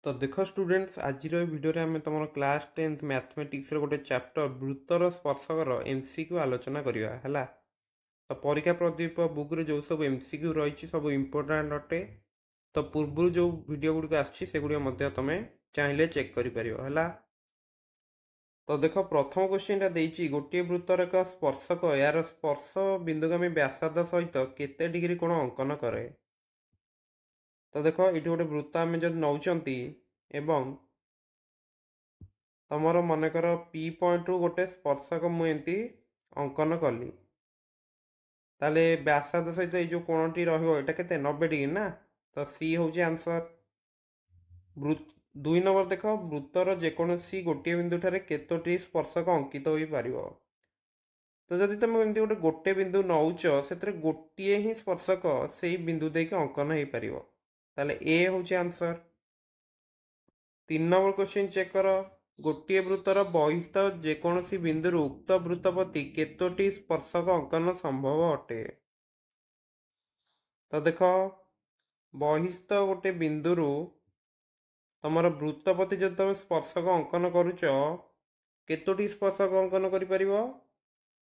तो देख स्टूडेंट्स आज भिडियो आम तुम क्लास 10th मैथमेटिक्स गोटे चैप्टर वृत्तर स्पर्शकर एमसीक्यू आलोचना करवा है। तो परीक्षा प्रदीप बुक रे जो सब एमसीक्यू रही सब इम्पोर्टाट अटे। तो पूर्व जो वीडियो गुड़िक आसगुड़ी तुम चाहिए चेक कर। तो देख प्रथम क्वेश्चन देती गोटे वृत्तर एक स्पर्शक यार स्पर्श बिंदुगामी व्यासार्ध सहित केते डिग्री कोण अंकन करे। तो देख ये गोटे वृत्त आम जब नौकरी एवं तुमर मनकर पी पॉइंट रु गोटे स्पर्शक मुझे अंकन कली ताले व्यासार्ध सहित ये जो कोणटी रहा के 90 डिग्री ना। तो सी हूँ आंसर। दुई नंबर देख वृत्तर जेकोसी गोटे बिंदु ठारे केतोटी स्पर्शक अंकित हो पार। तो जदि तुम एमती गोटे गोटे बिंदु नौच से गोटे ही स्पर्शक से बिंदु देके अंकन हो पार। ताले ए हूँ आंसर। 3 नंबर क्वेश्चन चेक कर गोटे वृत्तर बहिस्थ जेकोसी बिंदु उक्त वृत्तपति केतोटी स्पर्शक अंकन संभव अटे। तो देख बहिस्थ गोटे बिंदु तुमर वृत्तपति जो तुम स्पर्शक अंकन करुच केतोटी स्पर्शक अंकन कर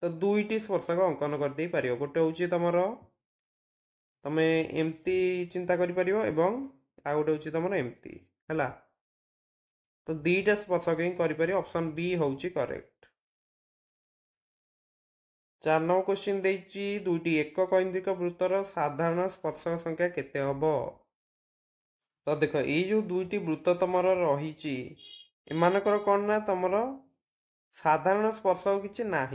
तो दुईटी स्पर्शक अंकन कर दे पार। गोटे हूँ तुम तुम एमती चिंता कर आ गोटे हूँ तुम एमती है। तो दीटा स्पर्शक ही करें। ऑप्शन बी हूँ करेक्ट। 4 नंबर क्वेश्चन देती दुईटी एक केन्द्रिक वृत्तर साधारण स्पर्शक संख्या केते हम। तो देख ये जो दुईटी वृत्त तुम रही एमानकर कौन ना तुम साधारण स्पर्शक किसी ना।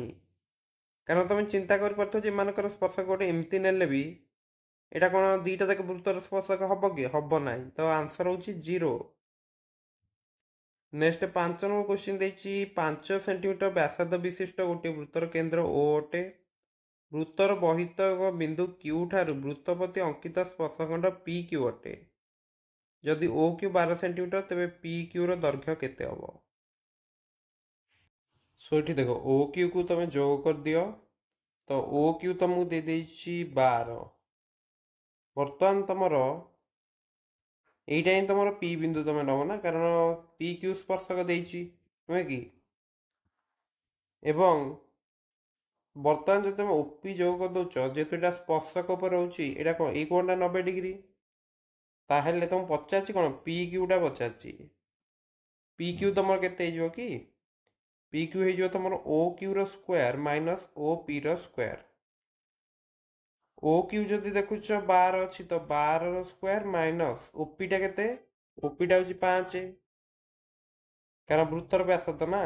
कारण तुम चिंता कर स्पर्शक गोटे एमती ने भी यहाँ कौन दीटा जाक वृत्तर स्पर्शक हम कि हम ना। तो आंसर हूँ 0। नेक्स्ट 5 नंबर क्वेश्चन देती 5 सेंटीमीटर व्यासार्ध विशिष्ट गोटे वृत्तर केन्द्र ओ अटे। वृत्तर बहिस्थ बिंदु क्यू ठारू वृत्तपति अंकित स्पर्शखंड पी क्यू अटे। जदि ओ क्यू 12 सेंटीमीटर तेरे पी क्यू दैर्घ्य केते हम। सो ये देख ओ क्यू को तुम जोग कर दियो। तो ओ क्यू तुमको दे देछि 12। बर्तमान तुमर यहीटा ही तुम पी बिंदु तुम नब ना कारण पी क्यू स्पर्शक देछि नुहे कि। एवं बर्तमान जो तुम ओपी जोग कर दौच जेहेतु यहाँ स्पर्शक उपर रोचे यहाँ कौन ये कोणटा 90 डिग्री ताहले तुम पचार कौन पी क्यूटा पचार पी क्यू तुम के कि पी क्यू हो तुम O Q square minus O P square. O Q जदि देखुच 12 अच्छी तो 12 स्क्वायर माइनस ओपीटा के ओपीटा हूँ 5 कारण वृत्तर व्यासार्ध ना।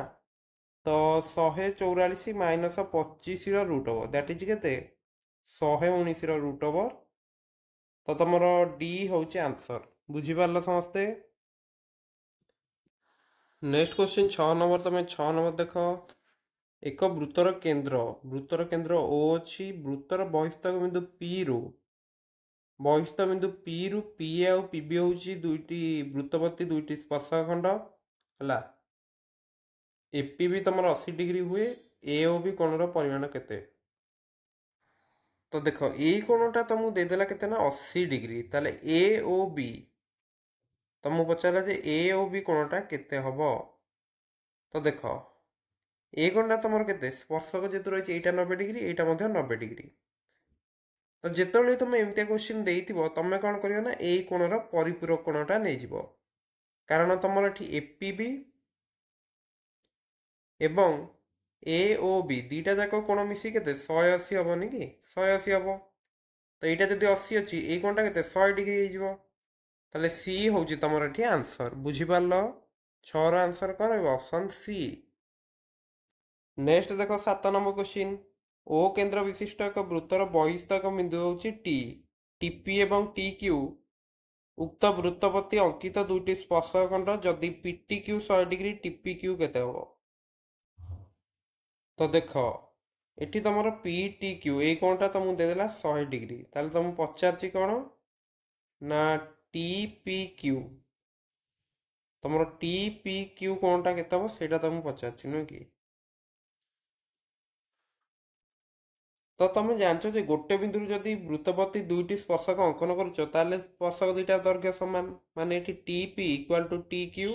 तो 144 minus 25 root over that is के 119 रुट ओवर। तो तुम डी हूँ आंसर। बुझीपार समस्ते। नेक्स्ट क्वेश्चन 6 नंबर तुम 6 नंबर देख एक वृत्तर केन्द्र ओ अच्छी वृत्तर बहिस्थ बिंदु पी रु बहिस्थ बिंदु पी आउ पीबी हूँ दुईटी वृत्तपति दुईटी स्पर्शखंड है। एपी भी तुम 80 डिग्री हुए ए ओ बी कोणर परिमाण केते। तो देख ये कोणटा तुमको देदेला केते ना 80 डिग्री ताले ए ओ बी तुमको पचारा जे ए ओ बी कोणटा केते हबो। तो देख ए कोणटा तुम केते स्पर्शक जेतु रही एटा 90 डिग्री एटा 90 डिग्री। तो जिते तुम एमती क्वेश्चन देइथिबो तुम कौन करियो ना ए कोणर परिपूरक कोणटा नहीं जिवो कारण तुम एठी एपीबी एवं ए ओ बी दीटा जाक कोण मिसी के 180 हेनी कि 180 हम। तो यहाँ जब 80 अच्छी ये कोणटा के 100 डिग्री हो सी हूँ तुम ये आंसर। बुझीपार 6 आंसर कर ऑप्शन सी। नेक्स्ट देख 7 नंबर क्वेश्चन ओ केन्द्र विशिष्ट एक वृत्तर बहिस्थ एक बिंदु हूँ टी टीपी एवं टी क्यू उक्त वृत्तपति अंकित दुईटी स्पर्शखंड जदि PT Q 100 degree TP Q केते हम। तो देख एटी तुम पी टी क्यू ये कोणटा तुमको देदेला 100 डिग्री ताले तुम पचार कौन ना टी पी क्यू तुम टी पी क्यू कोणटा केते हम सेटा तुमको पचार नुहे कि। तो तुम जानछ जे गोटे बिंदु जदि वृत्तपति दुईटी स्पर्शक अंकन करुच ताले स्पर्शक दुईटा दैर्घ्य समान माने एठी T P equal to T Q.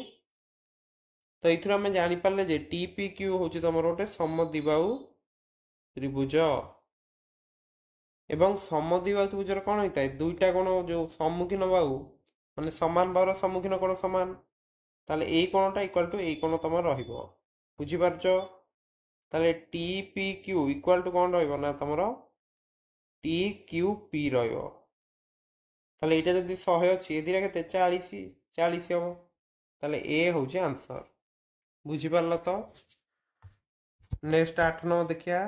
तो ये आम जापारे जे टी पी क्यू हूँ तुम गोटे समद्विबाहु त्रिभुज एवं समद्विबाहु त्रिभुजर कौन होता है दुईटा कोण जो सम्मुखीन बाहु माने समान बाहुर सम्मुखीन कोण समान ताले ए कोणटा इक्वाल टू ए कोण तुम रहिबो बुझिपारछ। ताले T P Q equal to कौन रहिबो ना तुमर टी क्यू पी रहिबो। ताले एटा जदि 100 अछि ए दिरा केते 40 40 हबो ताले ए होउची आंसर बुझि पारल तो। नेक्स्ट 8 9 देखिया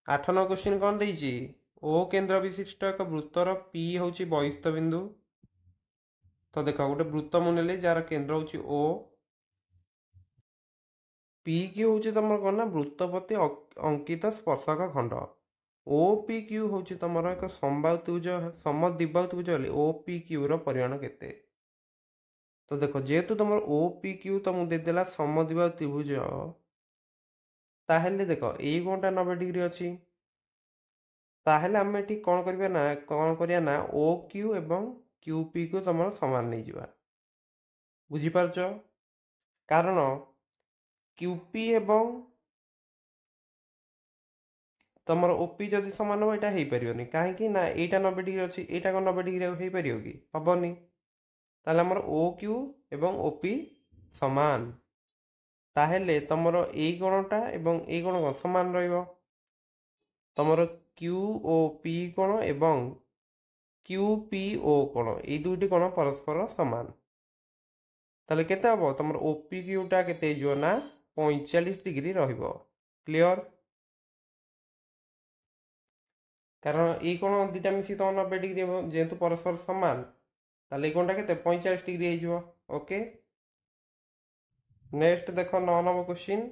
8 9 क्वेश्चन कौन देइची ओ केंद्र विशिष्ट एक वृत्तर पी होउची बहिस्थ बिंदु। तो देखा गोटे वृत्त मुनेले जार केंद्र होउची ओ पी क्यू होउची तमर कोन ना वृत्तपति अंकित स्पर्शक खंड ओ पी क्यू होउची तमर एक समबाहु त्रिभुज समद्विबाहु त्रिभुज हेले ओ पी क्यू रो परिमाण केते। तो देखो जेहेतु तुम ओ पी क्यू तुमको देदेला समद्विबाहु त्रिभुज ताहेले देखो एई कोणटा 90 डिग्री अछि ताहेले आम एठी कौन करिया ना ओ क्यू एवं क्यू पी को तुम समान नहीं जिबा बुझिपारछ। कारण क्यूपी एवं तुमर ओपी जदि समान हो यहाँ हो पारे कहीं ना यहाँ 90 डिग्री अच्छी यहाँ कौन 90 डिग्री हो पार कि हेनी ताले आमर ओ क्यू एवं ओपी समान ताहेले तुमर ए कोणटा एवं ए कोण कौन समान रहिबो तुमर क्यू ओ पी कोण एवं क्यू पी ओ कोण ये दुईटी कोण परस्पर समान ताले केते हबो तुमर ओपी क्यूटा केते जो ना 45 डिग्री रहिबो क्लियर। कारण ये कोण दुटा मिसी तुम 90 डिग्री जेहेतु परस्पर समान ताले कोणटा केते 45 डिग्री हो ओके। नेक्स्ट देख 9 नंबर क्वेश्चन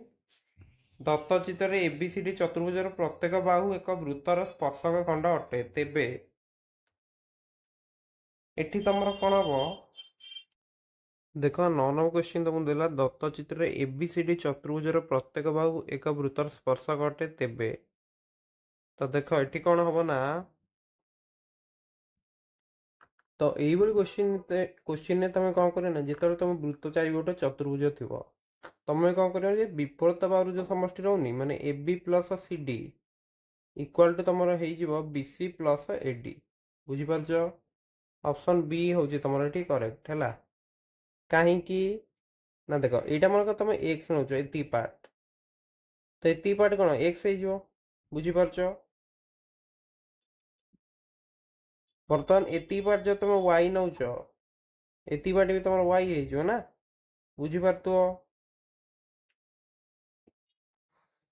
दत्त चित्र एबीसीडी चतुर्भुजर प्रत्येक बाहु एक वृत्तर स्पर्शक खंड अटे तेबे एठी तुमर कौन हम देख 9 नंबर क्वेश्चन तुमको देला दत्त चित्र एबीसीडी चतुर्भुजर प्रत्येक बाहु एक वृत्तर स्पर्शक अटे तेबे तो देख एठी कौन हम ना तो यही क्वेश्चन ने तुम कौन कर जिते तुम वृत्त चारिपटे चतुर्भुज थी तुम कौन कर विपरीत बाहु जो समष्टि रोनी माने A B plus C D equal to तुम हो बीसी प्लस एडी बुझिपारछ। ऑप्शन बी हूँ तुम ये करेक्ट है कहीं ना देख यहाँ मन तुम एक्स नौ ये पार्ट तो ये पार्ट कौन एक्स हो बुझिपारछ। बर्तमान एति पार्ट जो तुम वाई नौ एति पार्ट भी तुम वाई हो ना बुझिपार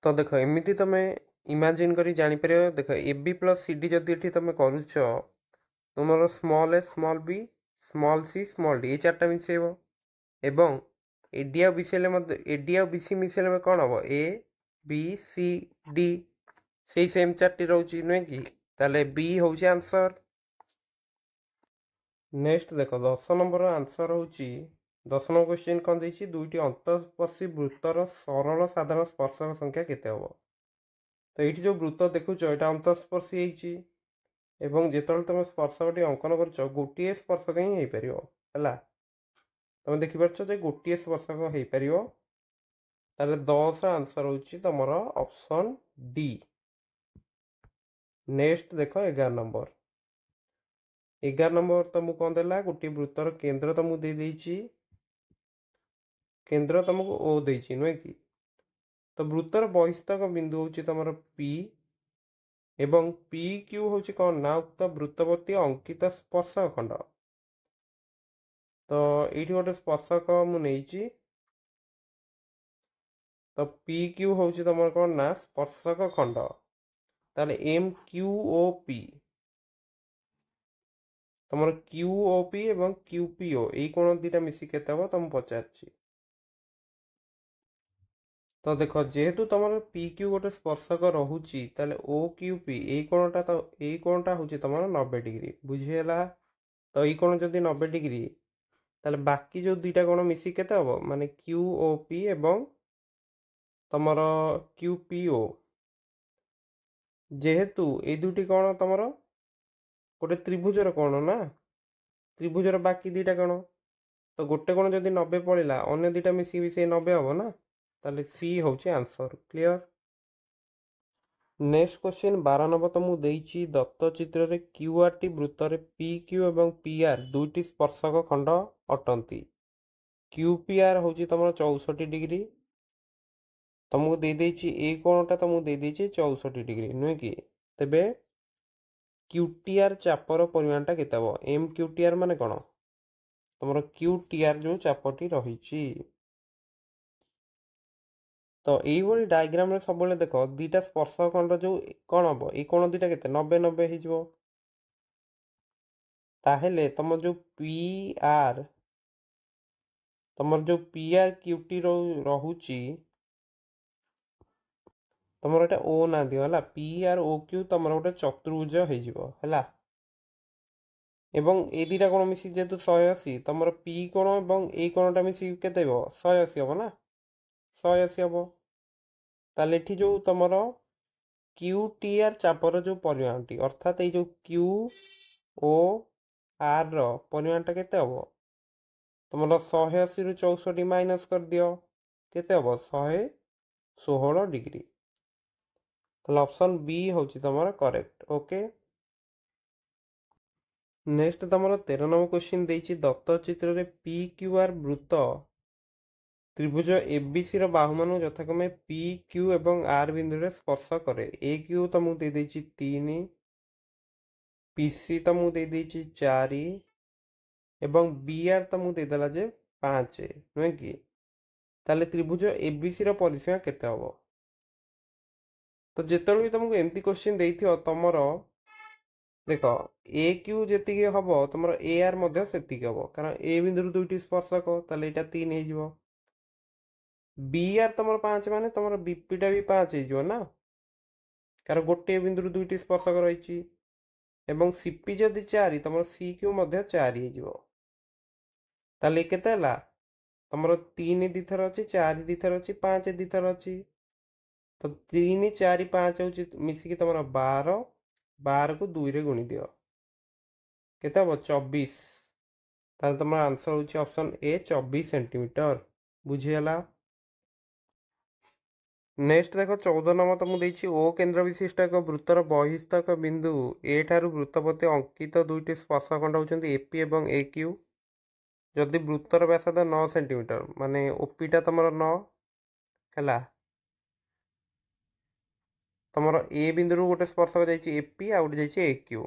तो देख एमती तुम इमेजिन करी जापर देख A B plus C D जदि तुम करुच तुम small A small B small C small D ये चार्टा मिसेब एवं एडी आ मिसेले एडी आ बीसी मिसेले कौन हम ए बी सी डी से सेम चार्टी रोचे नुहे कि ताले बी हूँ आंसर। नेक्स्ट देख 10 नंबर आंसर हूँ 10 नंबर क्वेश्चन कौन देखिए दुईटी अंतस्पर्शी वृत्तर सरल साधारण स्पर्शक संख्या केते हम तो ये जो वृत्त देखुच यहाँ अंतस्पर्शी एवं जिते तुम स्पर्शक अंकन कर गोटे स्पर्शक ही हो पार है तुम देखिपार गोटे स्पर्शक हो पार ताले 10 आंसर हूँ तुम ऑप्शन डी। नेक्स्ट देख 11 नंबर 11 नंबर तुमको कौन देला गोटे वृत्तर केंद्र तुमको दे देइछि केंद्र तुमको ओ देइछि नुहे कि तो वृत्तर बहिस्थक बिंदु हूँ तुम पी एवं पी क्यू हूँ कौन ना उक्त वृत्तपति अंकित स्पर्शक खंड तो ये गोटे स्पर्शक मुझे तो पी क्यू हूँ तुम कौन ना स्पर्शक खंड ताले एम क्यू ओ पी तुम क्यू ओ पी एवं क्यू पी ओ यही कोण दुटा मिसी केते हम तुम पचार तो देख जेहेतु तुम पी क्यू गोटे स्पर्शक रोचे ताले ओ क्यू पी यही कोणटा तो यही कोणटा हूँ तुम 90 डिग्री बुझीगला तो यही कोण जदि 90 डिग्री ताले बाकी जो दुईटा कोण मिसी केते हम माने क्यू ओ पी एवं तुमर क्यू पी ओ जेहेतु ए दुटी कौन तुम गोटे त्रिभुजर कौन ना त्रिभुजर बाकी दुटा कौन तो गोटे कौन जदि 90 पड़ा अन्य दुटा मिसिक भी से 90 हम ना ताले सी हूँ answer clear. Next question 12 number तुमको देइछि दत्त चित्र रे क्यूआरटी वृत्त रे पी क्यू एवं पीआर दुईटी स्पर्शक खंड अटंती क्यूपीआर हूँ तुम 64 डिग्री तुमको दे देइछि ए कोणटा तुमको दे देइछि 64 डिग्री नुहे कि तेबे क्यूटीआर चापर परिमाणटा केते हबो एम क्यूटीआर माने कोन तुमर क्यूटीआर जो चापटी रही तो यही डायग्राम रे सब देख दीटा स्पर्श खंड जो कौन हम ये कोण दुटा के 90 हो ताहेले तुम जो पी आर तुम जो पी आर क्यूटी रोची तुम एटा ओ ना दियो हला पी आर ओ क्यू तुम गोटे चतुर्भुज हो एवं ए दुटा कोण मिसी जेहेतु 180 तुम पी कोण एवं ए कोणटा मिसी केते 180 हम ना 180 हम ताले एठी जो तुमर क्यू टी आर चापर जो परिमाणटी अर्थात ये जो क्यू ओ आर रो परिमाणटा केते हबो तुम 180 रु 64 माइनस कर दियो केते हबो 116 डिग्री तो ऑप्शन बी हूँ तुम करेक्ट ओके। नेक्स्ट तुम 13 नंबर क्वेश्चन देइछि दत्त चित्र रे पी क्यू आर वृत्त त्रिभुज एबीसी रो बाहु मान यथाक्रमे पी क्यू एवं आर बिंदु रे स्पर्श करे ए क्यू तुमको दे देइछि 3 पीसी तुमको दे देइछि 4 एवं बी आर तुमको देदेला जे 5 नुहे कि ताले त्रिभुज एबीसी रो परिसीमा केते हबो तो जिते भी तुमको एमती क्वेश्चन देइथियो तमरो देख ए क्यू जी हम तुम ए आर से हम कारण ए बिंदु दुईटी स्पर्शक ताले एटा 3 हो बी आर तुम 5 माने तुम बीपीटा भी 5 हो ना कारण गोटे बिंदु दुईटी स्पर्शक रही एवं सीपी जदि 4 तुम सी क्यू 4 हो ताले केते तुम 3 दिथर अच्छी 4 दिथर अच्छी 5 दिथर अच्छी तो 3 4 5 हूँ मिसिकी तुम 12 12 को 2 रे गुणी दियो केते हम 24 ताले तुम आंसर हूँ ऑप्शन ए 24 सेंटीमीटर बुझीगला। नेक्स्ट देख 14 नंबर तुमको देछि ओ केंद्र विशिष्ट एक वृत्तर बहिस्थक बिंदु ए ठारू वृत्त प्रति अंकित दुईटी स्पर्शखंड होउछन्ती एपी एवं ए क्यू जदि वृत्तर व्यासार्ध 9 सेंटीमीटर माने ओपीटा तुमर 9 हैला तुमर ए बिंदु गोटे स्पर्शक जाइछि एपी आ गोटे जाइछि ए क्यू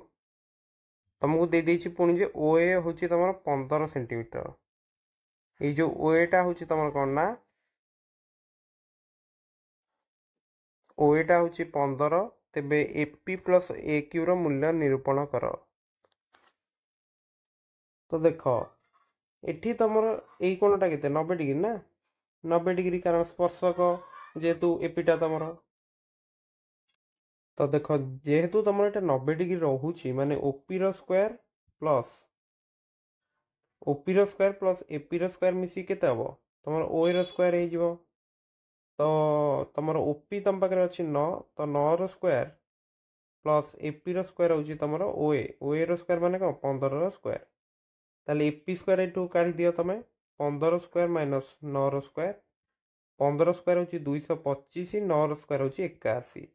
तुमको दे देछि पुणी जे ओ ए होछि तुमर 15 सेंटीमीटर ये जो ओ एटा होछि तुमर कोन ना ओ एटा होछि 15 तेबे एपी प्लस ए क्यू रो मूल्य निरूपण कर तो देख एठी तुमर एई कोणटा केते 90 डिग्री ना 90 डिग्री कारण स्पर्शक जेहेतु एपीटा तुमर तो देख जेहेतु तुम एटा 90 डिग्री रोहुछि माने ओपी रो स्क्वायर प्लस एपी रो स्क्वायर मिसी केते हबो तुमर ओ रो स्क्वायर हे जिवो तो तुमर ओपी तुम पाखरे अछि 9 तो 9 रो स्क्वायर प्लस एपी रो स्क्वायर होछि तुमर ओ ए रो स्क्वायर माने को 15 रो स्क्वायर ताले एपी स्क्वायर एटू काढी दियो तमे 15 स्क्वायर माइनस 9 रो स्क्वायर 15 स्क्वायर होछि 225 9 रो स्क्वायर होछि 81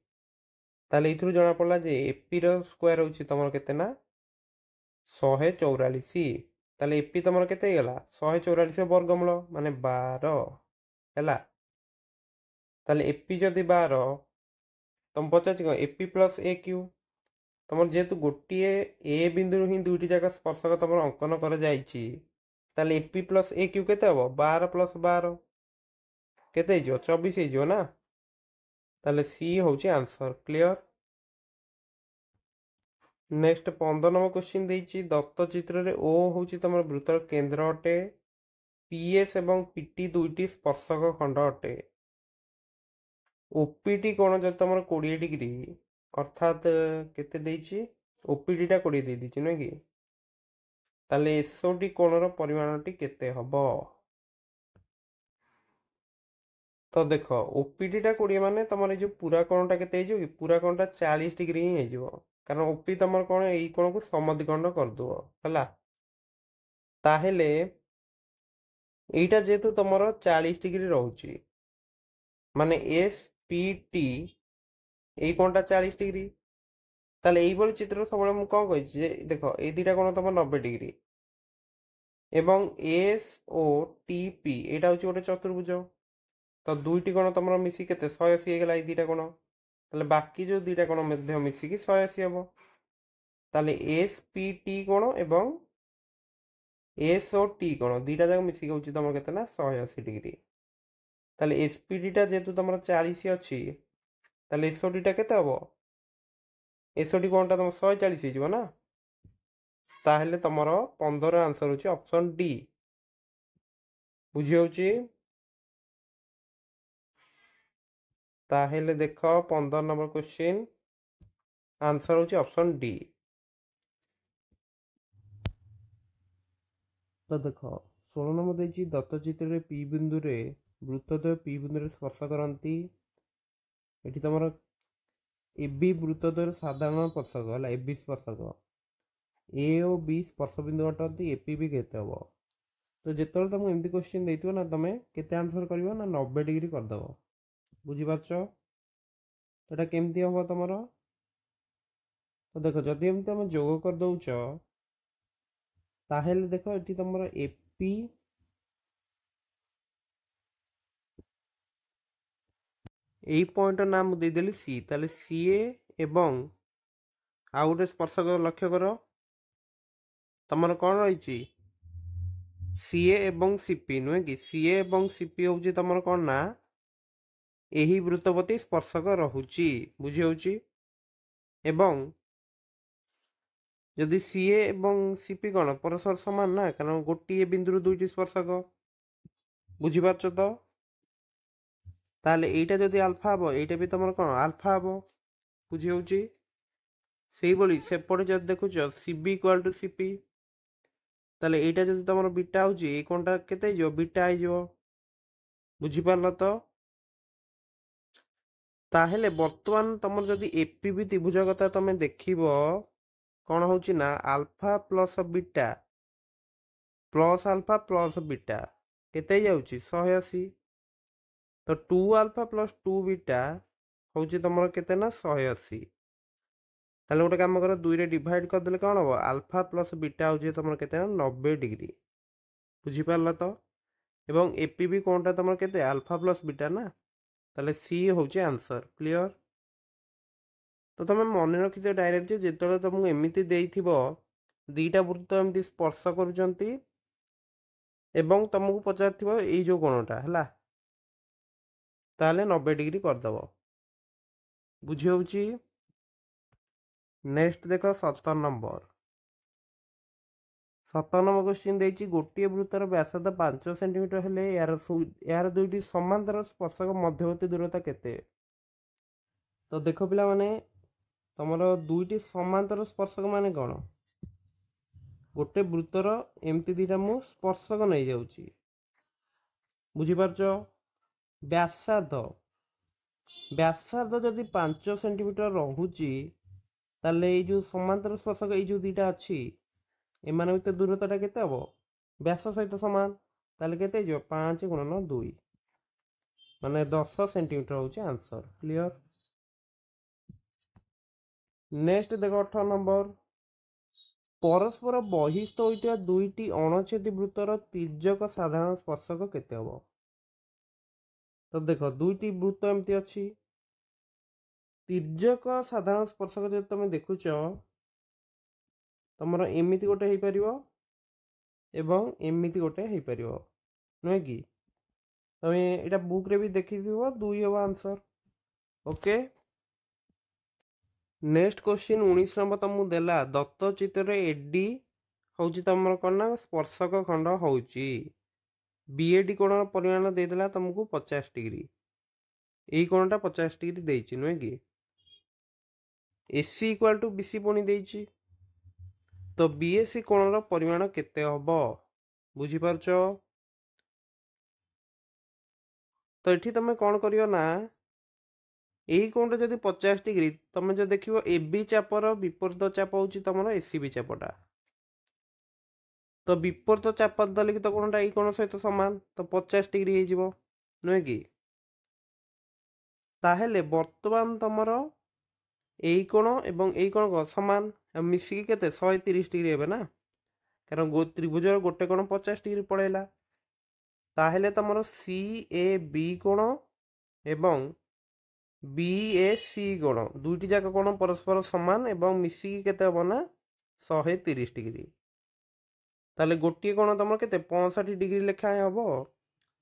ताले इथुरु जणा पड़ला जे एपी रो स्क्वायर होछि तमर केते ना 144 ताले एपी तमर केते गेला 144 वर्गमूल माने 12 हैला ताले एपी जदि 12 तुम पचाच एपी प्लस ए क्यू तुम जेहेतु गोटे ए बिंदु ही दुईटी जाक स्पर्शक तुम अंकन कर ताले एपी प्लस ए क्यू केते हबो 12 प्लस 12 केते हो 24 हो ना ताले सी होची answer clear. Next 15 number question देइछि दत्त चित्र रे ओ होची तमर वृत्तर केंद्र अटे पीएस एवं पीटी दुईटी स्पर्शक खंड अटे ओपीटी कोण जब तुम 20 डिग्री अर्थात केते देइछि ओपीटी टा 20 दे दिछि न कि ताले एसओडी कोणर परिमाणटी केते हबो तो देख ओपीडीटा 20 माने तुम जो पूरा कोणटा के पूरा कोणटा 40 डिग्री ही हो कारण ओपी तुम कौन यही कोण को समद्विखंड करदेव है ताहेले एटा जेहेतु तुम 40 डिग्री रोचे माने एस पी टी यही कोणटा 40 डिग्री ताले यही चित्र सब मुझे कौन कही देख ये दुटा कोण तुम 90 डिग्री एवं एस ओ टी पी यहाँ हूँ गोटे चतुर्भुज तो दुईटी कोण तुम मिसी के 180 होगा ये दुटा कोण ताले बाकी जो दुटा कोण मिसिकी 180 हम ताले एस पी टी कोण एवं एस ओ टी कोण दुटा जाक मिसिकी हूँ तुम के 180 डिग्री ताले एसपीडीटा जेहेतु तुम 40 अच्छी ताले एसओडीटा केते हम एसओडी कोणटा तुम 140 हो ना ताहेले तुमर 15 आंसर होची ऑप्शन डी बुझी होची ताहेले देख 15 नंबर क्वेश्चन आंसर होची ऑप्शन डी। तो देख 16 नंबर देची दत्तचित्र पी बिंदु रे वृत्तद्वय पी बिंदु रे स्पर्श करती एठी तुमर এবি বৃত্তদ্বয়ের সাধারণ স্পর্শক হল এবি স্পর্শক ए और बी स्पर्श बिंदु अटंती एपी भी केते हम तो जिते तुमको एमती क्वेश्चन देथिबो ना तुम केते आंसर करिवो ना 90 डिग्री करदेव बुझीपारछ तो एटा केमती हम तुमर तो देख जदि एमती तुम जोग कर दउछ ताहेले देख एठी तुमर एपी এই পয়েন্টর নাম ଦେଇଦେଲି ସି ତାହେଲେ ସିଏ ଏବଂ ଆଉ ଗୋଟେ ସ୍ପର୍ଶକ ଲକ୍ଷ୍ୟ କର ତମର କ'ଣ ରହିଛି ସିଏ ଏବଂ ସିପି ନୁହେଁ କି ସିଏ ଏବଂ ସିପି ହେଉଛି ତମର କ'ଣ ନା ଏହି ବୃତ୍ତପତି ସ୍ପର୍ଶକ ରହୁଛି ବୁଝି ହେଉଛି ଏବଂ ଯଦି ସିଏ ଏବଂ ସିପି କ'ଣ ପରସ୍ପର ସମାନ ନା କାରଣ ଗୋଟିଏ ବିନ୍ଦୁରୁ ଦୁଇଟି ସ୍ପର୍ଶକ ବୁଝିପାରୁଛ ତ ताले एटा जदि अल्फा हम एटा भी तुम कौन अल्फा हम बुझी होची सेही बोली सेपटे जब देखुच सीबी इक्वल टू सीपी ताले एटा जदि तुम बीटा होची ए कोनटा केते जो बीटा आई जो बुझी पारल तो ताहेले वर्तमान तुम जदि एपीबी त्रिभुज कथा तुम देखिबो कौन होची ना alpha plus beta plus alpha plus beta केते जाउची 180 तो 2 अल्फा प्लस 2 बीटा हूँ तुम के ना 180 ताले गोटे कम कर 2 रे डिवाइड करदे कौन हम अल्फा प्लस बीटा हूँ तुम के 90 डिग्री बुझीपार तो एवं एपी भी कौनटा तुम के अल्फा प्लस बीटा ना ताले सी हूँ आंसर क्लियर तो तुम मन रखी डायरेक्ट जो तुमको एमती दीटा वृत्त एमती स्पर्श करुँच तुमको पचार यो कोणटा है ताले 90 डिग्री करदेव बुझी होची नेक्स्ट देख 17 नंबर 17 नंबर क्वेश्चन देछि गोटे वृत्तर व्यासार्ध 5 सेंटीमीटर हेले यार दुईटी समांतर स्पर्शक मध्यवर्ती दूरता केते तो देख पिला माने तमरो दुईटी समांतर स्पर्शक माने कोन गोटे वृत्तर एमती दीटा मु स्पर्शक नहीं जाउची बुझी पारछो व्यासार्ध व्यासार्ध जदि 5 सेंटीमीटर रहुची ताले ये जो समांतर स्पर्शक ये जो दुईटा अच्छी एमान भीतर दूरता केते हम व्यास सहित समान ताले केते जो 5 गुणन 2 माने 10 सेंटीमीटर होची आंसर क्लियर नेक्स्ट देखो 18 नंबर परस्पर बहिस्थ होइतिया दुईटी अणछेदी वृत्तर तिर्यक साधारण स्पर्शक केते हम तो देख दुईटी वृत्त एमती अच्छी तिर्यक साधारण स्पर्शक जो तुम देखुच तुम एमती गोटे हो पार एवं एमती गोटे हो पार नुहे कि तुम यहाँ बुक रे भी देखी 2 हम answer okay next question 19 number तुमको देला दत्त चित्र एडी हूँ तुम कौन ना स्पर्शक खंड हूँ बीएडी कोण परिमाण देदेला तुमको 50 डिग्री यही कोणटा 50 डिग्री देछि नुहे कि एसी इक्वल टू बीसी पुणी देछि तो बीएससी कोणर परिमाण केते हबो बुझी पारछो तो ये तुम कौन करियो ना यही कोण जदि 50 डिग्री तुम जो देख ए बी चापर विपरीत चाप हूँ तुम एसीबी चापटा तो विपरीत चाप देले कि तो कोणटा एई कोण सहित समान तो 50 डिग्री हो नुहे कि ताहेले वर्तमान तुमर यही कोण एवं यही कोण समान मिसिकी केते 130 डिग्री हेबे ना कारण त्रिभुजर गोटे कोण 50 डिग्री पड़ेला ताहेले तुमर सी ए बी कोण एवं बी ए सी कोण दुईटी जाक कोण परस्पर समान एवं मिसिकी केते हबो ना 130 डिग्री ताले गोटे कोण तुम केते 65 डिग्री लेखा हबो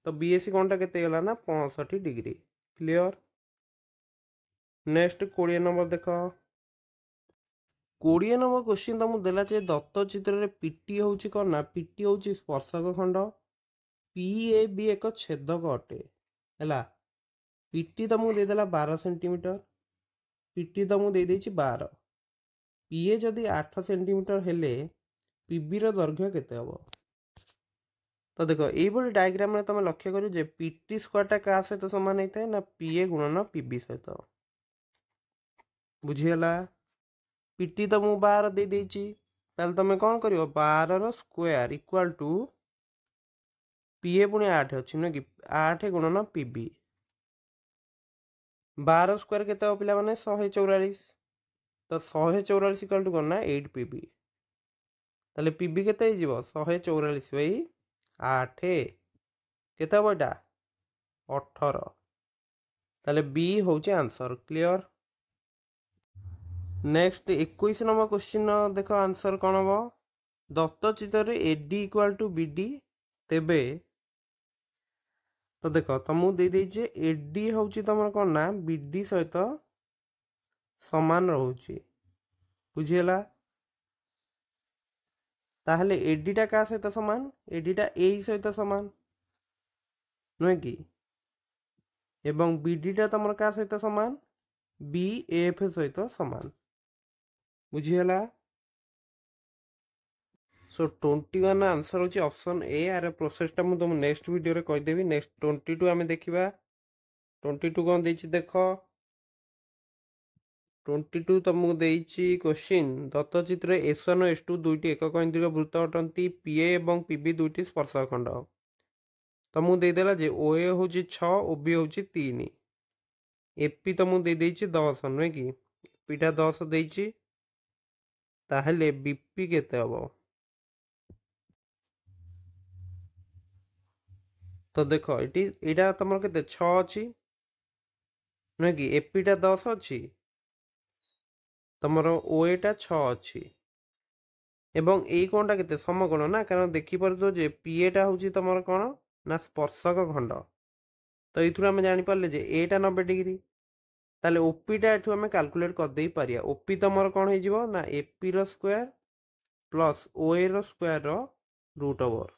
तो बीएससी कोणटा केते गला ना 65 डिग्री क्लियर। नेक्स्ट 20 नंबर देख 20 नंबर क्वेश्चन तुमको देला जे दत्त चित्र रे पीटी होची कोन ना पीटी होची स्पर्शक खंड पी ए बी एक छेदक अटे हैला पीटी तुमको दे देला 12 सेंटीमीटर पीटी तुमको दे देची 12 पीए जदि 8 सेंटीमीटर हेले पीबी रो दैर्घ्य केते हबो तो देखो ये डायग्राम में तुम लक्ष्य करू जे पीटी स्क्वायरटा क्या सहित सामान होता है ना पीए गुणन पीबी सहित बुझीगला पीटी तो मुझे 12 दे देची ताल तुम कौन कर 12 स्क्वायर इक्वाल टू पीए पुणी 8 अच्छी नुह कि 8 गुणन पीबी 12 स्क्वायर के पिला माने 144 तो 144 इक्वाल टू करना 8 पीबी ताले पीबी केते हो 144 बाई 8 केते हम एटा 18 ताले बी होचे answer clear. Next 21 number question देख आंसर कौन हम दत्त चित्र एडी इक्वाल टू बीडी तेबे तो देख तुमको दे देजे एडी होची तुम कौन ना बीडी सहित समान रोचे बुझीगला ताहले एडीटा क्या सहित समान एडीटा ए सहित समान नुहे कि एवं बीडीटा तुम क्या सहित समान बी एफ सहित समान बुझीगला। सो 21 आंसर होची ऑप्शन ए यार प्रोसेसटा मु तुम नेक्स्ट वीडियो रे कहि देबी। नेक्स्ट 22 आमे देखिबा 22 कोन देछि देखो 22 तुमको देछि क्वेश्चन दत्त चित्र S1 S2 दुईटी एकक केंद्रिक वृत्त अटंती पीए एवं पीबी दुईटी स्पर्शक खंड तुमको दे देला जे ओए होची 6 ओबी होची 3 एपी तुमको दे देछि 10 नुहे कि एपीटा 10 देछि ताहले बीपी केते हबो तो देख ये तुम के 6 अच्छी नुहे कि एपीटा 10 अच्छी तुम ओएटा 6 अच्छी एवं यही कोणटा के समकोण ना कारण देखिपार जे पीएटा हूँ तुम कौन ना स्पर्शक खंड तो ये आम जापारे जे एटा 90 डिग्री ताले ओपीटा एठू आम कैलकुलेट करदे पारिया ओपी तुम कौन हो ना एपी रो स्क्वायर प्लस ओए रो square rho root over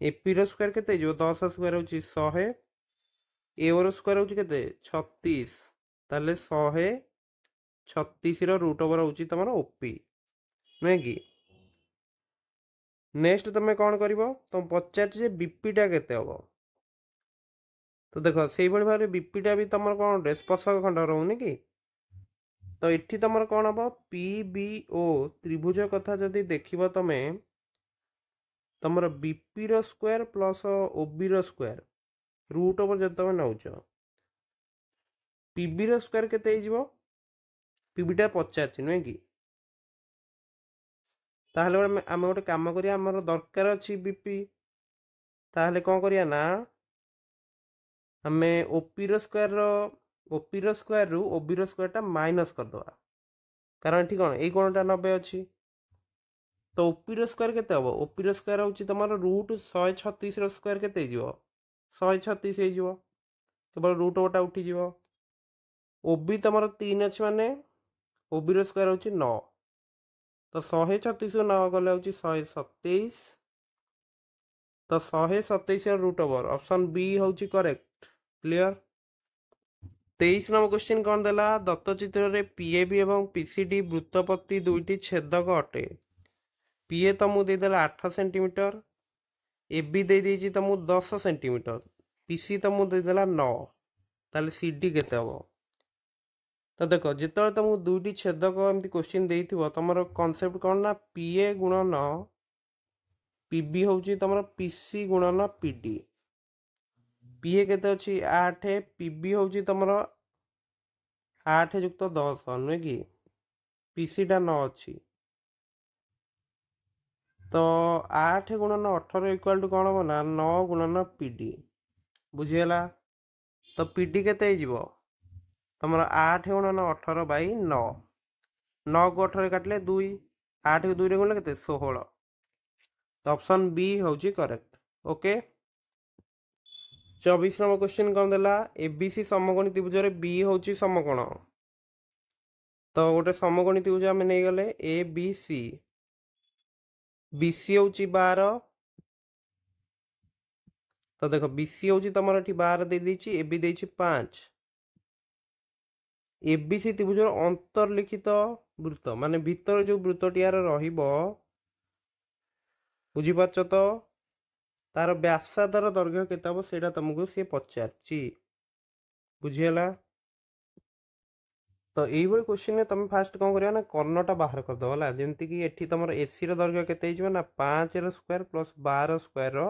AP रो स्क्वायर केते 10 स्क्वायर होची 100 ए रो स्क्वायर होची केते 36 ताले 136 रो रूट ओवर होची तमरो ओपी नुहे कि नेक्स्ट तुम कौन कर तुम पचार जे बीपीटा केते हबो तो देखो से भाव बीपीटा भी तुम कौन स्पर्शक खंड रोनी कि तो ये तुम कौन हम पीबीओ त्रिभुज कथा जदि देख तुम तुम बीपी रो स्क्वायर प्लस ओबी रो स्क्वायर रूट ओवर जब तुम नौ पीबी रो स्क्वायर केते पीबीटा 50 नुहे कि ताहले आम गोटे कम करिया हमर दरकार अछि बीपी ताहले कौन करिया ना हमें ओपी रो स्क्वायर रु ओबी रो स्क्वायर टा माइनस कर दवा कारण ठीक कौन यही कोणटा 90 अच्छी तो ओपी रो स्क्वायर केते हबो ओपी रो स्क्वायर होची तमरो रूट 136 रो स्क्वायर केते जिवो 136 हे जिवो केवल रूट ओटा उठी जिवो ओबी तमरो 3 अछि माने ओबी रो स्क्वायर होची 9 तो 136 9 गले होची 127 तो 127 रूट ओवर ऑप्शन बी होची करेक्ट क्लियर। 23 नंबर क्वेश्चन कौन देला दत्त चित्र रे पीएबी एवं पीसीडी वृत्तपति दुईटी छेदक अटे पीए तुमको दे देला 8 सेंटीमीटर एबी दे देछि तुमको 10 सेंटीमीटर पीसी तुमको देदेला 9 ताले सीडी केते हबो तो देख जिते तुमको दुईटी छेदक एमती क्वेश्चन देइथिबो तमरो कॉन्सेप्ट कौन ना पीए गुणन पीबी होउची तमरो पीसी गुणन पीडी पीए केते अछि 8 पीबी होउची तमरो 8 युक्त 10 नुहे कि पीसी टा 9 अछि तो 8 गुणन 18 इक्वल टू कौन हम ना 9 गुणन पीडी बुझीगला तो पीडी केते हिजिबो तुम 8 गुणन 18 बै 9 9 को 18 काटले 2 8 को 2 रे गुणले केते 16 तो ऑप्शन बी होची करेक्ट ओके 24 नंबर क्वेश्चन कौन देला एबीसी समकोणी त्रिभुज रे बी होची समकोण तो गोटे समकोणी त्रिभुज आम नहीं गले ए बी सी बीसी होची 12 तो देखो बीसी होची तमर एठी 12 दे देची एबी देची 5 एबीसी त्रिभुज अंतर्लिखित वृत्त माने भीतर जो वृत्तटियार रहिबो बुझी पारछ तो तार व्यासार्धर दैर्घ्य केते हबो सेटा तुमको से पचारची बुझीगला तो यही भाई क्वेश्चन में तुम फास्ट कौन करिया ना कर्णटा बाहर कर दो होला जेमति कि एठी तमर एसी रो दैर्घ्य केते हिजबो ना 5 रो square plus 12 square rho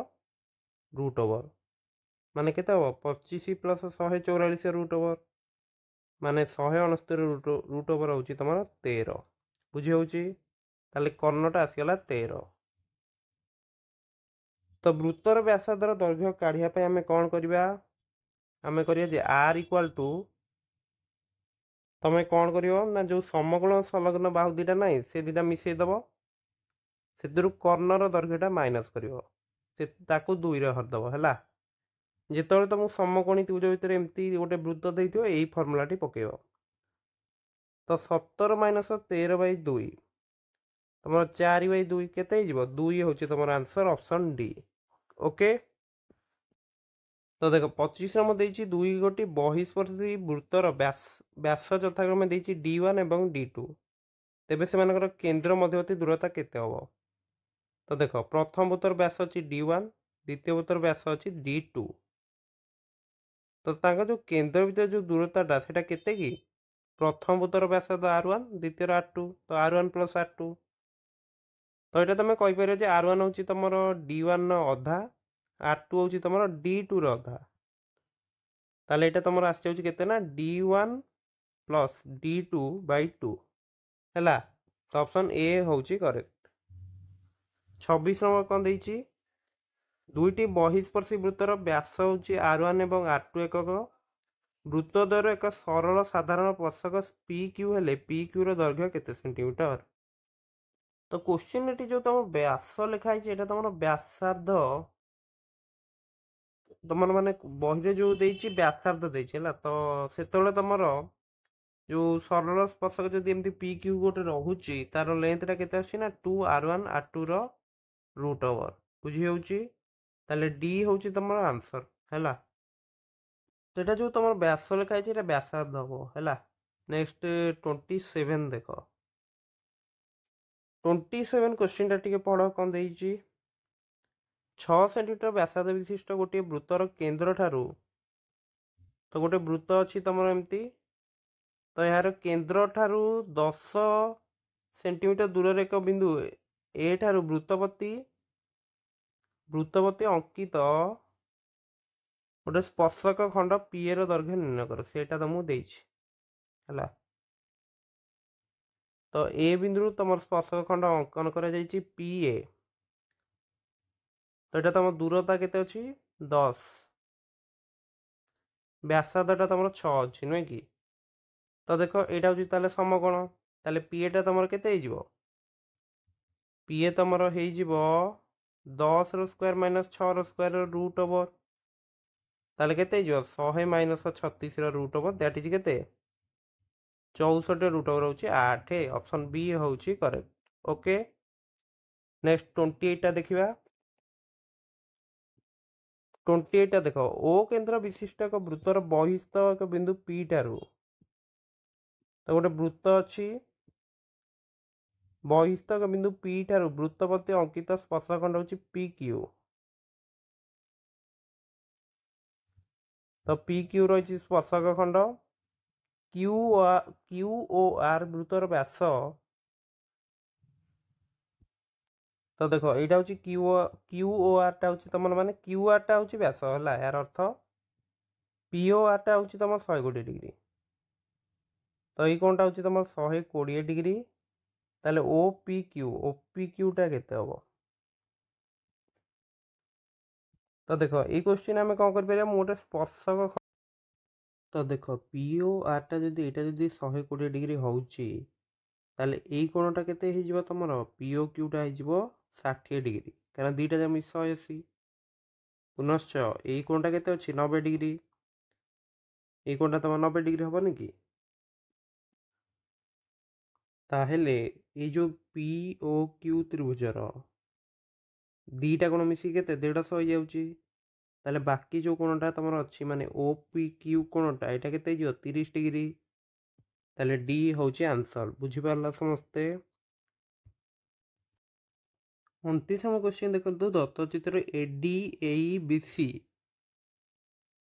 root over माने केते हबो 25 प्लस 144 रूट ओवर माने 169 रूट ओवर होची तमर 13 बुझी होची ताले कर्णटा आसीगला 13 तो वृत्तर व्यासार्धर दैर्घ्य काढिया पे हमें कौन करिया हमें करिया जे r इक्वल टू तमें कौन करियो ना जो समकोण संलग्न बाहु दीटा नहीं से दीटा मिसई दबो से कर्णर दैर्घ्यटा माइनस करियो से ताकू 2 रे हरदबो हैला जेतବେଳେ तुम समकोणी त्रिभुज भितर एमती गोटे वृत्त देइथिबो एई फॉर्मूलाटी पकेइबो तो 17 माइनस 13 बाई 2 तुम 4 बाई 2 केते हिजिबो 2 होची तुम आंसर ऑप्शन डी ओके तो देखो 25 नंबर देइची 2 गोटी बहिस्पर्शी वृत्तर व्यास यथाक्रमे देइची D1 एवं D2 तेबे सेमानकर केंद्र मध्यवर्ती दूरता केते हबो तो देखो प्रथम वृत्तर व्यास अछि D1 द्वितीय वृत्तर व्यास अछि D2 तो तांका जो केंद्र भीतर जो दूरताटा सेटा केते कि प्रथम वृत्तर व्यासार्ध R1 द्वितीय R2 तो R1 प्लस R2 तो ये तुम कहीपर जे R1 हूँ तुम D1 अधा R2 हूँ तुम D2 अधा ताले ये तुम आसी ना D1 प्लस D2 बाई 2 है तो ऑप्शन ए हूँ करेक्ट 26 नंबर कौन देइची दुईटी बहिस्पर्शी वृत्तर व्यास हूँ R1 एवं R2 एकक वृत्तद्वयर एक सरल साधारण स्पर्शक PQ हेले PQ रो दैर्घ्य केते सेंटीमीटर तो क्वेश्चन एटी जो तुम व्यास लिखाई एटा तुम व्यासार्ध तुम माने बहिरे जो देइची व्यासार्ध देइची हैला तो सेतବେଳେ तमरो जो सरल स्पर्शक जदि एमती PQ गोटे रहुची तार लेंथटा केते आछि ना 2R1 R2 रो रूट ओवर बुझी होउची ताले D होउची तमरो आंसर हैला तो एटा जो तुम व्यास लिखाई एटा व्यासार्ध हबो हैला नेक्स्ट 27 देखो 27 क्वेश्चन टा टिके पढ़ कौन देइची 6 सेंटीमीटर व्यासार्ध विशिष्ट गोटे वृत्तर केंद्र ठारू तो गोटे वृत्त अच्छी तुम एमती तो यार केंद्र ठारू 10 सेंटीमीटर दूर एक बिंदु ए ठारू वृत्तपति अंकित गोटे स्पर्शक खंड पी एर दैर्घ्य निर्णय कर सेटा तुमको देइछि हैला तो ए बिंदु तुम स्पर्शक खंड अंकन करा जाइछि पी ए तो ये तुम दूरता केते अछि 10 व्यासार्धटा तुम 6 अछि नुहे कि तो देखो एटा हूँ ताले समकोण ताले पीएटा तुम केते हिजिबो पीए तुम हेजिबो 10 रो स्क्वायर माइनस 6 रो स्क्वायर रूट ओवर ताले केते हिजिबो 100 माइनस 36 रो रूट ओवर दैट इज केते 64 रूट ओवर होची 8 ऑप्शन बी होची करेक्ट ओके नेक्स्ट 28 टा देखिबा 28 टा देखो ओ केंद्र विशिष्ट एक वृत्तर बहिस्थ एक बिंदु पी ठारू तो गोटे वृत्त अच्छी बहिस्थ एक बिंदु पी ठारू वृत्तपति अंकित स्पर्शखंड होची पी क्यू तो पी क्यू रही स्पर्शक खंड क्यू ओ आर वृत्तर व्यास तो देख यहाँ हूँ क्यू ओ आरटा हूँ तुम मैंने क्यू आरटा हूँ व्यास है यार अर्थ पी ओ आरटा हूँ तुम 120 डिग्री तो ये कौनटा हूँ तुम 120 डिग्री ताले ओ पी क्यूटा केते हम तो देख ये क्वेश्चन आम कौन कर गोटे स्पर्शक तो देख पी ओ आरटा जदि यहाँ जदि 120 डिग्री होची ताले ये कोणटा केते हो तुम पी ओ क्यूटा हो 60 डिग्री कारण दुईटा जब 180 पुनश्च ये कोणटा केते अच्छी 90 डिग्री ये कोणटा तुम 90 डिग्री हेनी कि ताहेले ये जो पी ओ क्यू त्रिभुजर दीटा कोण मिसिक केते 150 हो जाउची ताले बाकी जो कोणटा तुम अच्छी माने ओ पी क्यू कोणटा यहाँ केते 30 डिग्री ताले डी होची आंसर बुझी पारला समस्ते 29 क्वेश्चन देखो दत्तचित्र एडी ए बी सी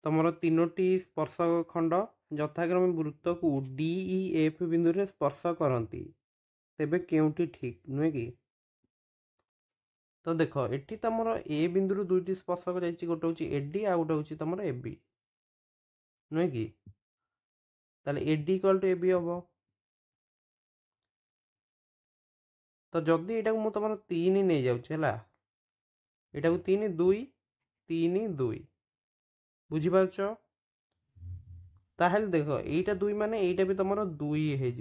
तुम तीनोटी स्पर्शक खंड यथाक्रमे वृत्त को डीई एफ बिंदु रे स्पर्श करती तेबे केउटी ठीक नुहे कि तो देख एटी तुम ए बिंदु दुईटी स्पर्शक जाइए गोटे हूँ एडी आ गोटे हूँ तुम एबी नुहे कि ताले एडी इक्वल टू एबी हम तो जदि यहाँ मुझे तुम 3 नहीं जाऊँगी है यहाँ को 3 2 3 2 बुझीपार ताहेल देख यहीटा 2 माने यहीटा भी तुम 2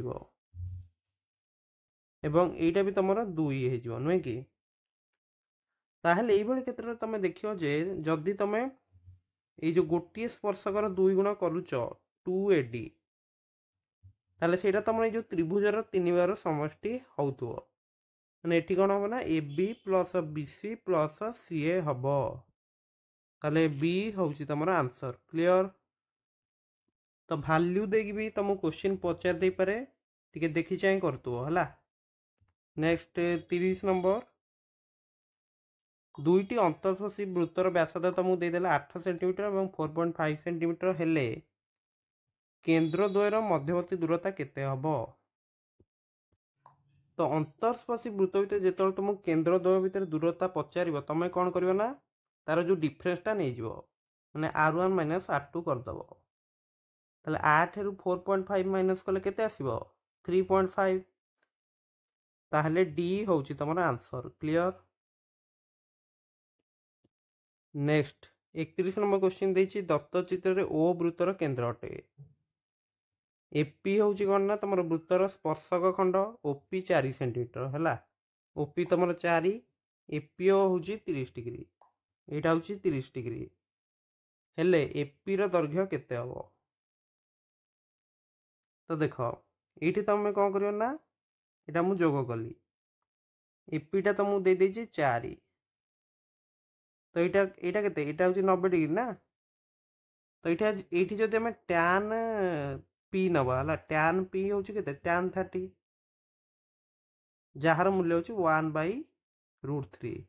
हो एवं यहीटा भी तुम 2 हो नुहे कि ताहेल यही क्षेत्र में तुम देखियो जे जदि तुम ये जो गोटे स्पर्शकर 2 गुण करुच 2AD ताले सेटा तुम ये त्रिभुजर 3 बार समष्टि होउथो माने एठी कोन हो ना AB plus BC plus CA हबो ताले B होउची तुमर आंसर क्लियर तो वैल्यू देकी भी तुम क्वेश्चन पचार दे पारे टिके देखि चाहि करतु हला नेक्स्ट 30 नंबर दुईटी अंतर्स्पर्शी वृत्तर व्यासार्ध तुमको देदेला 8 सेंटीमीटर और 4.5 सेंटीमीटर हेले केंद्र द्वयर मध्यवर्ती दूरता केते हबो तो अंतर्स्पर्शी वृत्त भितर जो तुमको केंद्र द्वय भितर दूरता पचार तुम कौन कर ना तार जो डिफरेन्सटा नहीं मैंने R1 माइनस R2 करदेव ताले 8 रु 4.5 माइनस कले केते आसीबो 3.5 ताहले डी होउची तुमर answer clear next 31 number question देछि दत्तचित्र रे ओ वृत्तर केंद्र अटे एपी होउची कोन ना तुमर वृत्तर स्पर्शक खंड ओपी 4 सेंटीमीटर हैला ओपी तुमर 4 एपीओ होउची 30 डिग्री एटा होउची 30 डिग्री हेले एपी रो दैर्घ्य केते हबो तो देख ये तुम कौन कर ना यहाँ मुझे जोग कली एपीटा तुमको दे देछि 4 तो यहाँ के हूँ 90 डिग्री ना तो ये जब आम टैन पी नवा है टैन पी हूँ के टैन 30 जार मूल्य हूँ 1/√3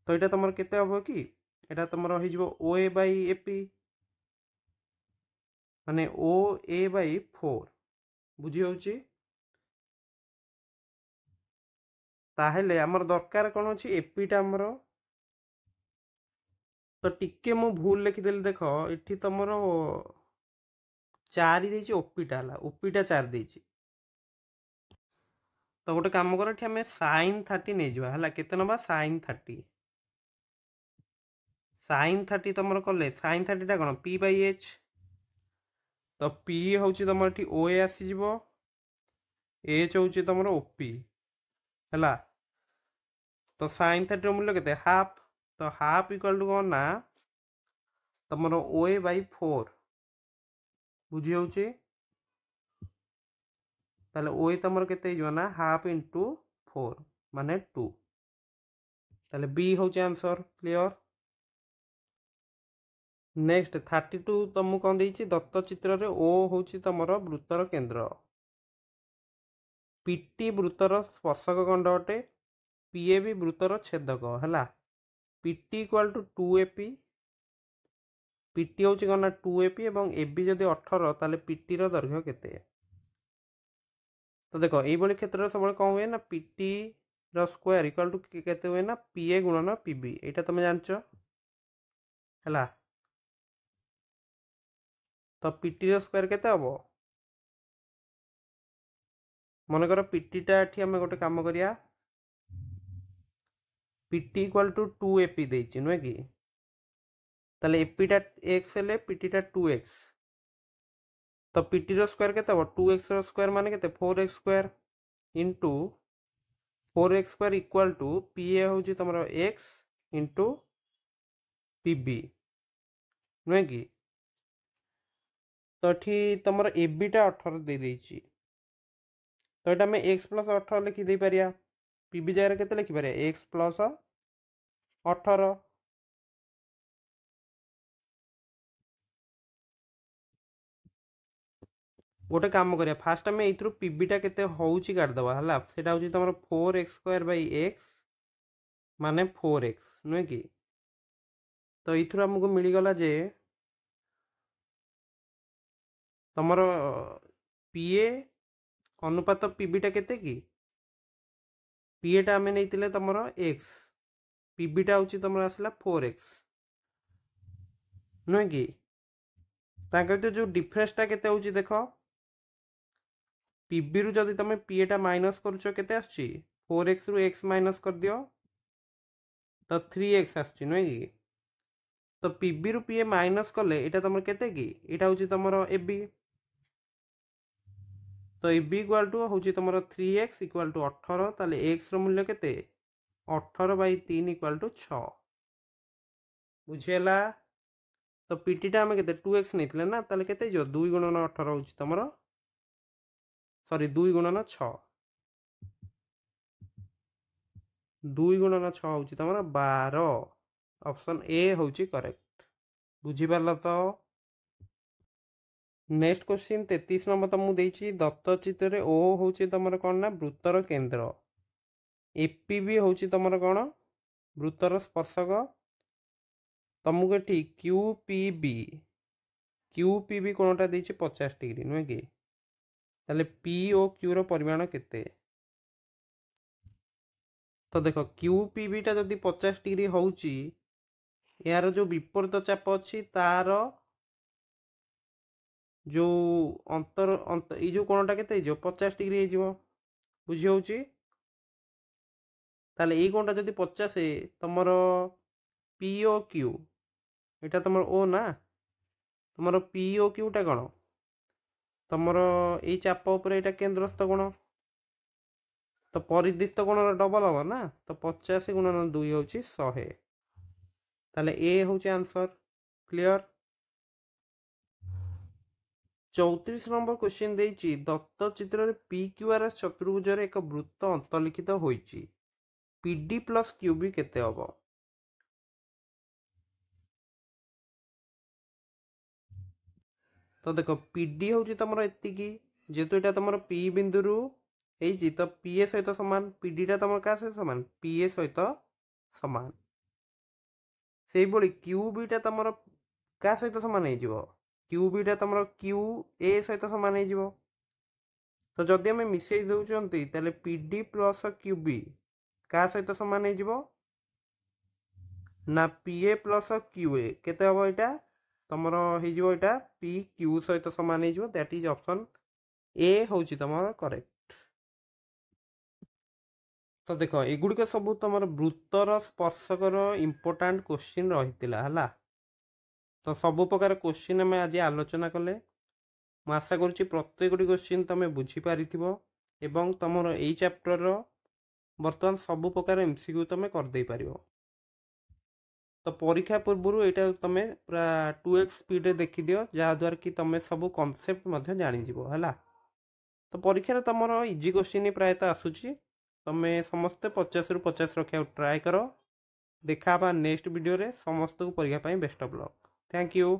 तो यहाँ तुम के हम कि यहाँ तुम OA/AP माने OA/4 बुझी होची ताहेले आमर दरकार कौन अच्छी एपीटा आमर तो टिके मु भूल लिखिदेली देख ये तुम 4 देछि ओपीटा है ओपीटा 4 देछि तो गोटे कम कर आम sin 30 नहीं जावा है केते नबा sin 30 sin 30 तुम कले sin 30 टा कौन P/H तो P हूँ तुम ये OA आसीज H हूँ तुम OP है तो sin 30 मूल्य के हाफ तो हाफ इक्वल टू कौन ना तुम OA/4 बुझी होची ताले OA तुम के ना हाफ इंटू 4 माने 2 ताले B होची आंसर क्लियर नेक्स्ट 32 तुमको कौन देछि दत्तचित्र रे O होची तुमर वृत्तर केंद्र पीटी वृत्तर स्पर्शक खंड अटे पीए वृत्तर छेदक है पीटी इक्वल टू 2AP पिटी हूँ कौन ना 2AP और AB जदि 18 ताले पिटी दैर्घ्य केते। तो देख ये क्षेत्र सब कौन हुए ना पिटी स्क्वायर इक्वल टू केते हुए ना PA गुणन PB यहाँ तुम जानच है। तो पिटी स्क्वायर केते हम मनकर पिटीटा ये आम गोटे कम करिया पिटी इक्वल टू 2AP देछि नुहे कि ताले एपीटा x हेले पिटीटा 2x तो पिटी स्क्वायर केते हम 2x स्क्वायर माने केते 4x square into 4x square equal to PA हूँ तुम x इंटू PB नुहे कि तो ये तुम एबीटा 18 दे देछि तो ये आम x प्लस 18 लिखिदे पारिया PB जगह केते लिखि पारिया x प्लस 18 गोटे काम करिया फास्ट आम यू पीबीटा केते होउची काटदबा है सेटा हूँ तुम 4x स्क्वायर बै x माने 4x नुहे कि तो ये आमको मिलगला जे तुम PA अनुपात पीबीटा केते कि PAटा आम नहीं तुम x पीबीटा हूँ तुम आसला 4x नुहे कि जो डिफरेन्सटा केते हूँ देख पीबी रु जदि तुम PAटा माइनस करुच केते आछी 4x रु x माइनस कर दियो तो 3x आछी नुहे कि तो पीबी रु PA माइनस कले यहाँ तुम केते कि यहाँ हूँ तुम AB तो AB इक्वाल टू हूँ तुम 3x इक्वाल टू 18 ताले x मूल्य केते 18 बाई 3 इक्वाल टू 6 बुझीगला। तो पीटीटा आम के 2x नहीं ना ताले केते जो 2 गुणन 18 हूँ तुम सॉरी 2 गुणन 6 2 गुणन 6 हूँ तुम 12 ऑप्शन ए हूँ करेक्ट बुझीपार तो। नेक्स्ट क्वेश्चन 33 नंबर तुमको देछि दत्त चित्र ओ हूँ तुम कौन ना वृत्तर केंद्र एपीबी हूँ तुम कौन वृत्तर स्पर्शक तुमको ये क्यूपीबी कोणटा देछि 50 डिग्री नुहे कि ताले पी ओ क्यू रो परिमाण केते तो देख क्यूपीबीटा जदि 50 डिग्री होउची यार जो विपरीत चाप अच्छी तार जो अंतर ये जो कोणटा केते 50 डिग्री हो बुझी होउची ताले ये कोणटा जदि 50 तुमर पीओ क्यू यहाँ तुम ओ ना तुम पीओ क्यूटा कौन तुमर ये चाप उपर यहाँ केन्द्रस्थ कोण तो परिदिस्त कोण डबल हम ना तो 50 गुणन 2 हूँ 100 ताले ए हूँ आंसर क्लियर। 34 नंबर क्वेश्चन देछि दत्त चित्र PQRS चतुर्भुज एक वृत्त अंतलिखित होइछि PD प्लस QB केते हबो तो देख PD हूँ तुम एति जेहेतु यहाँ तुम P बिंदु होती तो PA सहित सामान PDटा तुम क्या सहित सामान PA सहित सामान से भाई QBटा तुम क्या सहित सामान हो QBटा तुम QA सहित सामान हो तो जदि आम मिसई दौरान ताले PD प्लस QB क्या सहित सामान हो ना PA प्लस QA केते हम यहाँ तुम होटा PQ सहित सामान हो दैट इज ऑप्शन ए हूँ तुम करेक्ट। तो देख एगुड़िक सब तुम वृत्तर स्पर्शकर इंपोर्टाट क्वेश्चन रही है तो सब प्रकार क्वेश्चन आम आज आलोचना कले मु आशा करुच्ची प्रत्येक क्वेश्चन तुम बुझीपार एवं तुम यही चैप्टर बर्तमान सब प्रकार MCQ तुम करदे पार तो परीक्षा पूर्व यहाँ तुम पूरा 2x स्पीड देखी दियो जहाद्वारा कि तुम सब कनसेप्ट जानीज है तो परीक्षा तुम इजी क्वेश्चन प्रायतः आसूची तुम्हें समस्ते 50 रु 50 रखा ट्राए कर देखा नेक्स्ट वीडियो रे समस्त को परीक्षा best of luck thank you.